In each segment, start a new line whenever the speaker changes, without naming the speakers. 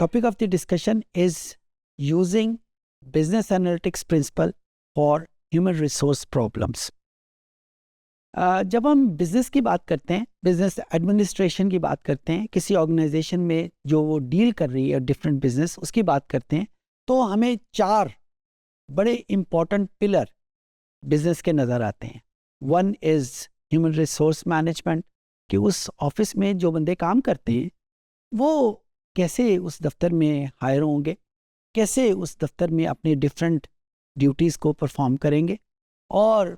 topic of the discussion is using business analytics principle for human resource problems. जब हम business की बात करते हैं, बिजनेस एडमिनिस्ट्रेशन की बात करते हैं, किसी ऑर्गेनाइजेशन में जो वो डील कर रही है डिफरेंट बिजनेस, उसकी बात करते हैं, तो हमें 4 बड़े इंपॉर्टेंट पिलर बिजनेस के नज़र आते हैं. One is human resource management, कि उस ऑफिस में जो बंदे काम करते हैं वो कैसे उस दफ्तर में हायर होंगे, कैसे उस दफ्तर में अपनी डिफरेंट ड्यूटीज़ को परफॉर्म करेंगे और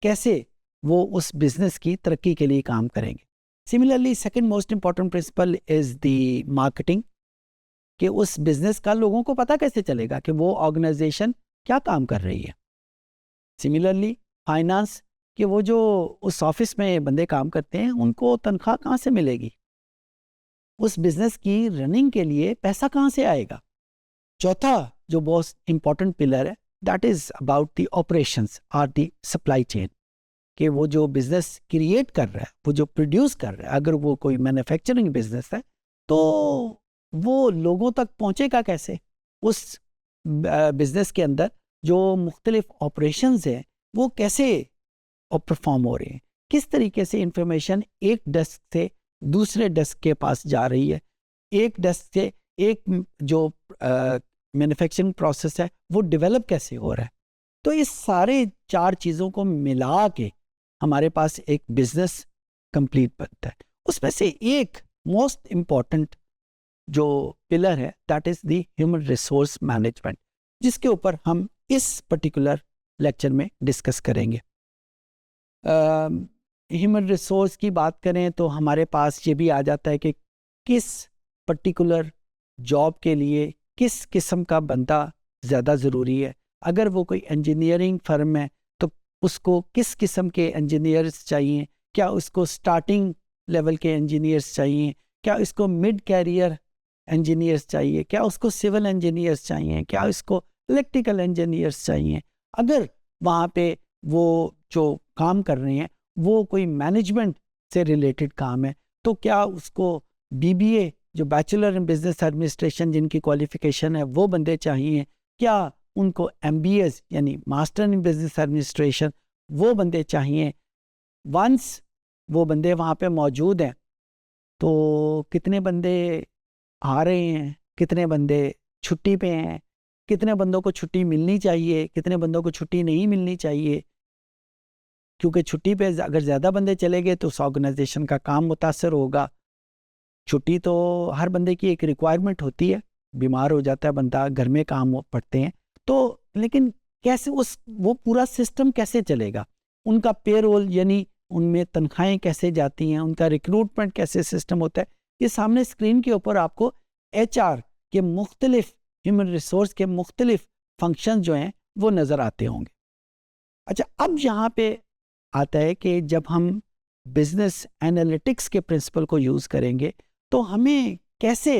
कैसे वो उस बिज़नेस की तरक्की के लिए काम करेंगे. Similarly second most important principal is the marketing, कि उस बिज़नेस का लोगों को पता कैसे चलेगा कि वो ऑर्गेनाइजेशन क्या काम कर रही है. सिमिलरली फाइनेंस, कि वो जो उस ऑफिस में बंदे काम करते हैं उनको तनख्वाह कहाँ से मिलेगी, उस बिज़नेस की रनिंग के लिए पैसा कहाँ से आएगा. चौथा जो बहुत इम्पॉर्टेंट पिलर है, that is about the operations और द सप्लाई चेन, कि वो जो बिज़नेस क्रिएट कर रहा है, वो जो प्रोड्यूस कर रहा है, अगर वो कोई मैन्युफैक्चरिंग बिजनेस है तो वो लोगों तक पहुंचेगा कैसे. उस बिज़नेस के अंदर जो मुख्तलिफ ऑपरेशंस हैं वो कैसे परफॉर्म हो रहे हैं, किस तरीके से इंफॉर्मेशन एक डेस्क से दूसरे डेस्क के पास जा रही है, एक डेस्क से एक जो मैन्युफैक्चरिंग प्रोसेस है वो डेवलप कैसे हो रहा है. तो इस सारे 4 चीज़ों को मिला के हमारे पास एक बिजनेस कंप्लीट बनता है. उसमें से एक मोस्ट इम्पॉर्टेंट जो पिलर है that is the human resource management, जिसके ऊपर हम इस पर्टिकुलर लेक्चर में डिस्कस करेंगे. ह्यूमन रिसोर्स की बात करें तो हमारे पास ये भी आ जाता है कि किस पर्टिकुलर जॉब के लिए किस किस्म का बंदा ज़्यादा ज़रूरी है. अगर वो कोई इंजीनियरिंग फर्म है तो उसको किस किस्म के इंजीनियर्स चाहिए, क्या उसको स्टार्टिंग लेवल के इंजीनियर्स चाहिए, क्या उसको मिड कैरियर इंजीनियर्स चाहिए, क्या उसको सिविल इंजीनियर्स चाहिए, क्या उसको इलेक्ट्रिकल इंजीनियर्स चाहिए. अगर वहाँ पे वो जो काम कर रहे हैं वो कोई मैनेजमेंट से रिलेटेड काम है तो क्या उसको BBA जो बैचलर इन बिजनेस एडमिनिस्ट्रेशन जिनकी क्वालिफिकेशन है वो बंदे चाहिए, क्या उनको MBAs यानी मास्टर इन बिजनेस एडमिनिस्ट्रेशन वो बंदे चाहिए. वंस वो बंदे वहाँ पे मौजूद हैं तो कितने बंदे आ रहे हैं, कितने बंदे छुट्टी पे हैं, कितने बंदों को छुट्टी मिलनी चाहिए, कितने बंदों को छुट्टी नहीं मिलनी चाहिए, क्योंकि छुट्टी पे अगर ज़्यादा बंदे चले गए तो उस ऑर्गेनाइजेशन का काम मुतासर होगा. छुट्टी तो हर बंदे की एक रिक्वायरमेंट होती है, बीमार हो जाता है बंदा, घर में काम पड़ते हैं तो, लेकिन कैसे वो पूरा सिस्टम कैसे चलेगा, उनका पेरोल यानी उनमें तनख्वाहें कैसे जाती हैं, उनका रिक्रूटमेंट कैसे सिस्टम होता है, ये सामने स्क्रीन के ऊपर आपको HR के मुख्तलिफ ह्यूमन रिसोर्स के मुख्तलिफ फंक्शन जो हैं वो नज़र आते होंगे. अच्छा, अब यहाँ पे आता है कि जब हम बिजनेस एनालिटिक्स के प्रिंसिपल को यूज़ करेंगे तो हमें कैसे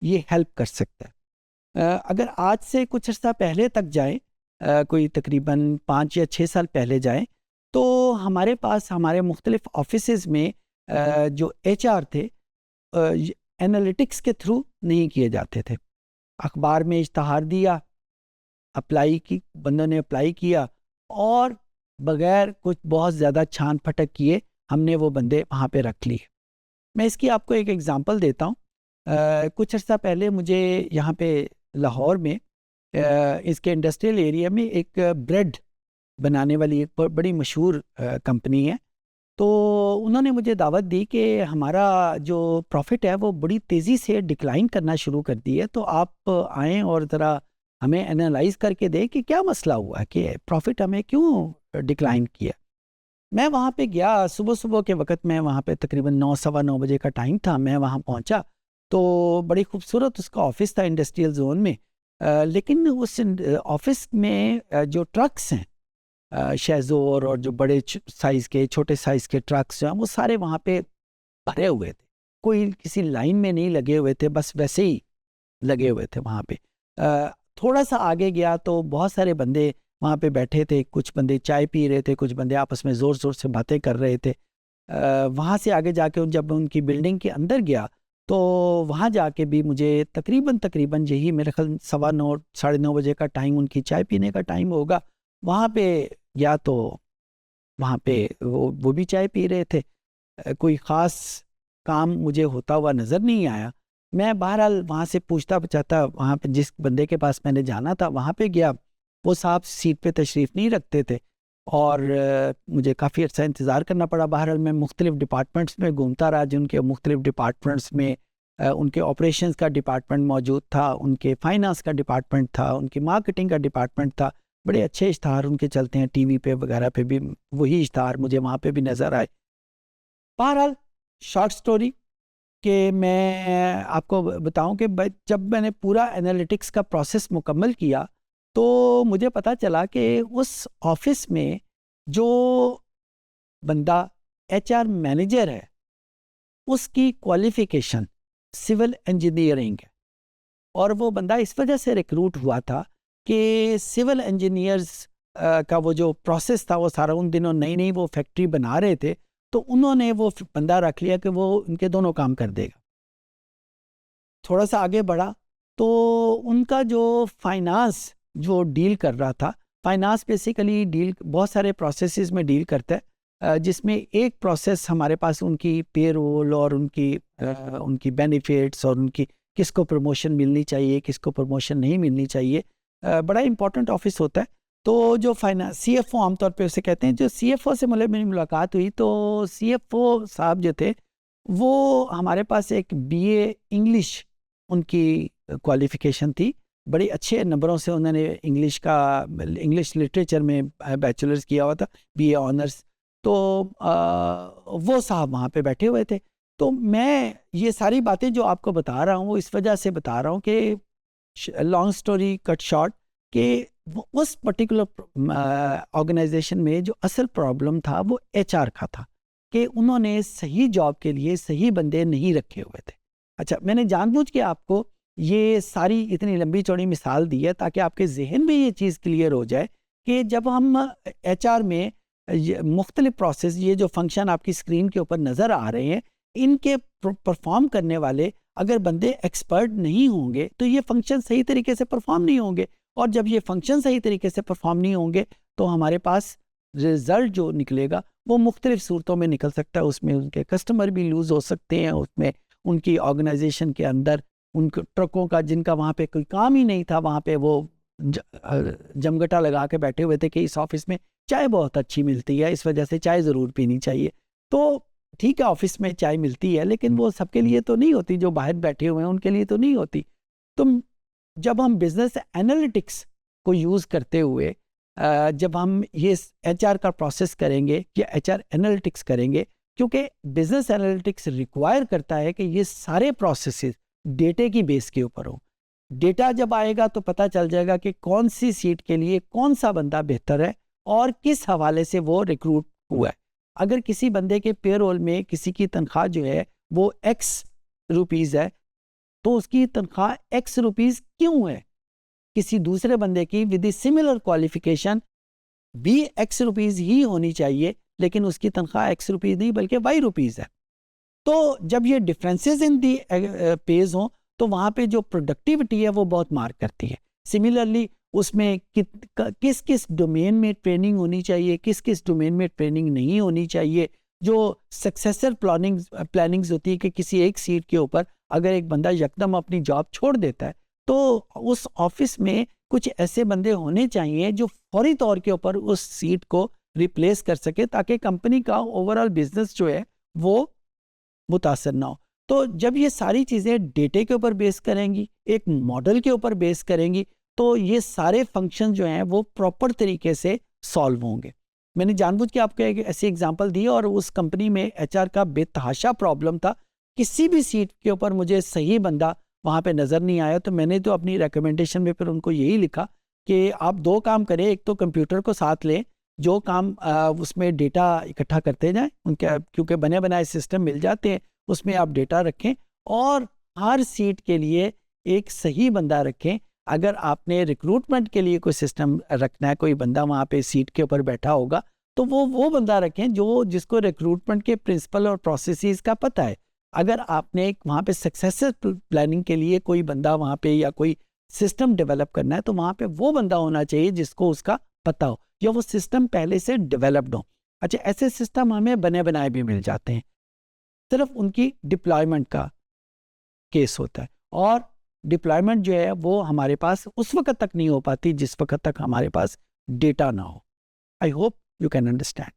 ये हेल्प कर सकता है. अगर आज से कुछ अर्सा पहले तक जाए, कोई तकरीबन 5 या 6 साल पहले जाए, तो हमारे पास हमारे मुख्तलिफ ऑफिसेज़ में जो HR थे एनालिटिक्स के थ्रू नहीं किए जाते थे. अखबार में इश्तहार दिया, अप्लाई की, बंदों ने अप्लाई किया और बग़ैर कुछ बहुत ज़्यादा छान फटक किए हमने वो बंदे वहाँ पे रख लिए. मैं इसकी आपको एक एग्ज़ाम्पल देता हूँ. कुछ अर्सा पहले मुझे यहाँ पे लाहौर में इसके इंडस्ट्रियल एरिया में एक ब्रेड बनाने वाली एक बड़ी मशहूर कंपनी है. तो उन्होंने मुझे दावत दी कि हमारा जो प्रॉफिट है वो बड़ी तेज़ी से डिक्लाइन करना शुरू कर दी है, तो आप आएँ और ज़रा हमें एनालाइज करके दें कि क्या मसला हुआ कि प्रॉफिट हमें क्यों डिक्लाइन किया. मैं वहाँ पे गया, सुबह सुबह के वक्त मैं वहाँ पे तकरीबन 9 सवा 9 बजे का टाइम था. मैं वहाँ पहुँचा तो बड़ी खूबसूरत उसका ऑफिस था इंडस्ट्रियल जोन में, लेकिन उस ऑफिस में जो ट्रक्स हैं शेज़ोर और जो बड़े साइज़ के छोटे साइज़ के ट्रक्स हैं वो सारे वहाँ पे भरे हुए थे. कोई किसी लाइन में नहीं लगे हुए थे, बस वैसे ही लगे हुए थे वहाँ पे. थोड़ा सा आगे गया तो बहुत सारे बंदे वहाँ पे बैठे थे, कुछ बंदे चाय पी रहे थे, कुछ बंदे आपस में ज़ोर ज़ोर से बातें कर रहे थे. वहाँ से आगे जाके जब उनकी बिल्डिंग के अंदर गया तो वहाँ जाके भी मुझे तकरीबन यही मेरे ख्याल 9:15 9:30 बजे का टाइम, उनकी चाय पीने का टाइम होगा। वहाँ पे गया तो वहाँ पे वो भी चाय पी रहे थे। कोई ख़ास काम मुझे होता हुआ नज़र नहीं आया। मैं बहरहाल वहाँ से पूछता बचाता वहाँ पे जिस बंदे के पास मैंने जाना था वहाँ पे गया। वो साहब सीट पे तशरीफ़ नहीं रखते थे और मुझे काफ़ी अर्सा इंतज़ार करना पड़ा। बहरहाल मैं मुख्तलिफ़ डिपार्टमेंट्स में घूमता रहा, जिनके मुख्तलिफ़ डिपार्टमेंट्स में उनके ऑपरेशंस का डिपार्टमेंट मौजूद था, उनके फाइनेंस का डिपार्टमेंट था, उनकी मार्केटिंग का डिपार्टमेंट था। बड़े अच्छे इश्तहार उनके चलते हैं टीवी पे वगैरह पे भी, वही इश्तहार मुझे वहाँ पे भी नज़र आए। बहरहाल शॉर्ट स्टोरी कि मैं आपको बताऊं कि जब मैंने पूरा एनालिटिक्स का प्रोसेस मुकम्मल किया तो मुझे पता चला कि उस ऑफिस में जो बंदा एचआर मैनेजर है उसकी क्वालिफिकेशन सिविल इंजीनियरिंग है। और वो बंदा इस वजह से रिक्रूट हुआ था कि सिविल इंजीनियर्स का वो जो प्रोसेस था वो सारा, उन दिनों नई नई वो फैक्ट्री बना रहे थे, तो उन्होंने वो बंदा रख लिया कि वो उनके दोनों काम कर देगा। थोड़ा सा आगे बढ़ा तो उनका जो फाइनेंस जो डील कर रहा था, फाइनेंस बेसिकली डील बहुत सारे प्रोसेसेस में डील करता है, जिसमें एक प्रोसेस हमारे पास उनकी पेरोल और उनकी बेनिफिट्स और उनकी किसको प्रमोशन मिलनी चाहिए, किसको प्रमोशन नहीं मिलनी चाहिए, बड़ा इंपॉर्टेंट ऑफिस होता है। तो जो फाइनेंस सीएफओ आमतौर पे उसे कहते हैं, जो सीएफओ से मतलब मेरी मुलाकात हुई तो सीएफओ साहब जो थे वो हमारे पास एक बीए इंग्लिश उनकी क्वालिफिकेशन थी। बड़े अच्छे नंबरों से उन्होंने इंग्लिश लिटरेचर में बैचलर्स किया हुआ था, बीए ऑनर्स। तो वो साहब वहाँ पे बैठे हुए थे। तो मैं ये सारी बातें जो आपको बता रहा हूँ वो इस वजह से बता रहा हूँ कि लॉन्ग स्टोरी कट शॉर्ट कि उस पर्टिकुलर ऑर्गेनाइजेशन में जो असल प्रॉब्लम था वो एचआर का था कि उन्होंने सही जॉब के लिए सही बंदे नहीं रखे हुए थे। अच्छा, मैंने जानबूझ के आपको ये सारी इतनी लंबी चौड़ी मिसाल दी है ताकि आपके जहन में ये चीज़ क्लियर हो जाए कि जब हम एचआर में मुख्तलिफ प्रोसेस, ये जो फंक्शन आपकी स्क्रीन के ऊपर नज़र आ रहे हैं, इनके परफॉर्म करने वाले अगर बंदे एक्सपर्ट नहीं होंगे तो ये फंक्शन सही तरीके से परफॉर्म नहीं होंगे। और जब ये फंक्शन सही तरीके से परफॉर्म नहीं होंगे तो हमारे पास रिजल्ट जो निकलेगा वो मुख्तलिफ सूरतों में निकल सकता है। उसमें उनके कस्टमर भी लूज़ हो सकते हैं, उसमें उनकी ऑर्गेनाइजेशन के अंदर उनके ट्रकों का, जिनका वहाँ पे कोई काम ही नहीं था, वहाँ पे वो जमघटा लगा के बैठे हुए थे कि इस ऑफिस में चाय बहुत अच्छी मिलती है, इस वजह से चाय ज़रूर पीनी चाहिए। तो ठीक है, ऑफिस में चाय मिलती है लेकिन वो सबके लिए तो नहीं होती, जो बाहर बैठे हुए हैं उनके लिए तो नहीं होती। तो जब हम बिजनेस एनालिटिक्स को यूज़ करते हुए जब हम ये एचआर का प्रोसेस करेंगे या एचआर एनालिटिक्स करेंगे, क्योंकि बिजनेस एनालिटिक्स रिक्वायर करता है कि ये सारे प्रोसेसेस डेटे की बेस के ऊपर हो। डेटा जब आएगा तो पता चल जाएगा कि कौन सी सीट के लिए कौन सा बंदा बेहतर है और किस हवाले से वो रिक्रूट हुआ है। अगर किसी बंदे के पेरोल में किसी की तनख्वाह जो है वो एक्स रुपीज़ है तो उसकी तनख्वाह एक्स रुपीज़ क्यों है? किसी दूसरे बंदे की विद सिमिलर क्वालिफिकेशन भी एक्स रुपीज़ ही होनी चाहिए लेकिन उसकी तनख्वाह एक्स रुपीज़ नहीं बल्कि वाई रुपीज़ है। तो जब ये डिफरेंसेस इन दी पेज हों तो वहाँ पे जो प्रोडक्टिविटी है वो बहुत मार्क करती है। सिमिलरली उसमें किस किस डोमेन में ट्रेनिंग होनी चाहिए, किस किस डोमेन में ट्रेनिंग नहीं होनी चाहिए। जो सक्सेसर प्लानिंग्स होती है कि किसी एक सीट के ऊपर अगर एक बंदा यकदम अपनी जॉब छोड़ देता है तो उस ऑफिस में कुछ ऐसे बंदे होने चाहिए जो फौरी तौर के ऊपर उस सीट को रिप्लेस कर सके ताकि कंपनी का ओवरऑल बिजनेस जो है वो मुतासर ना हो। तो जब ये सारी चीज़ें डेटे के ऊपर बेस करेंगी, एक मॉडल के ऊपर बेस करेंगी, तो ये सारे फंक्शन जो हैं वो प्रॉपर तरीके से सॉल्व होंगे। मैंने जानबूझ के आपको एक ऐसी एग्जांपल दी और उस कंपनी में एचआर का बेतहाशा प्रॉब्लम था। किसी भी सीट के ऊपर मुझे सही बंदा वहाँ पे नज़र नहीं आया। तो मैंने तो अपनी रिकमेंडेशन में फिर उनको यही लिखा कि आप दो काम करें, एक तो कंप्यूटर को साथ लें, जो काम उसमें डेटा इकट्ठा करते जाएं, उनके क्योंकि बने बनाए सिस्टम मिल जाते हैं, उसमें आप डेटा रखें और हर सीट के लिए एक सही बंदा रखें। अगर आपने रिक्रूटमेंट के लिए कोई सिस्टम रखना है, कोई बंदा वहाँ पे सीट के ऊपर बैठा होगा, तो वो बंदा रखें जो जिसको रिक्रूटमेंट के प्रिंसिपल और प्रोसेसेस का पता है। अगर आपने एक वहाँ पे सक्सेसफुल प्लानिंग के लिए कोई बंदा वहाँ पे या कोई सिस्टम डेवलप करना है, तो वहाँ पे वो बंदा होना चाहिए जिसको उसका पता हो या वो सिस्टम पहले से डेवलप्ड हो। अच्छा, ऐसे सिस्टम हमें बने बनाए भी मिल जाते हैं, सिर्फ उनकी डिप्लॉयमेंट का केस होता है। और डिप्लॉयमेंट जो है वो हमारे पास उस वक्त तक नहीं हो पाती जिस वक्त तक हमारे पास डेटा ना हो। I hope you can understand.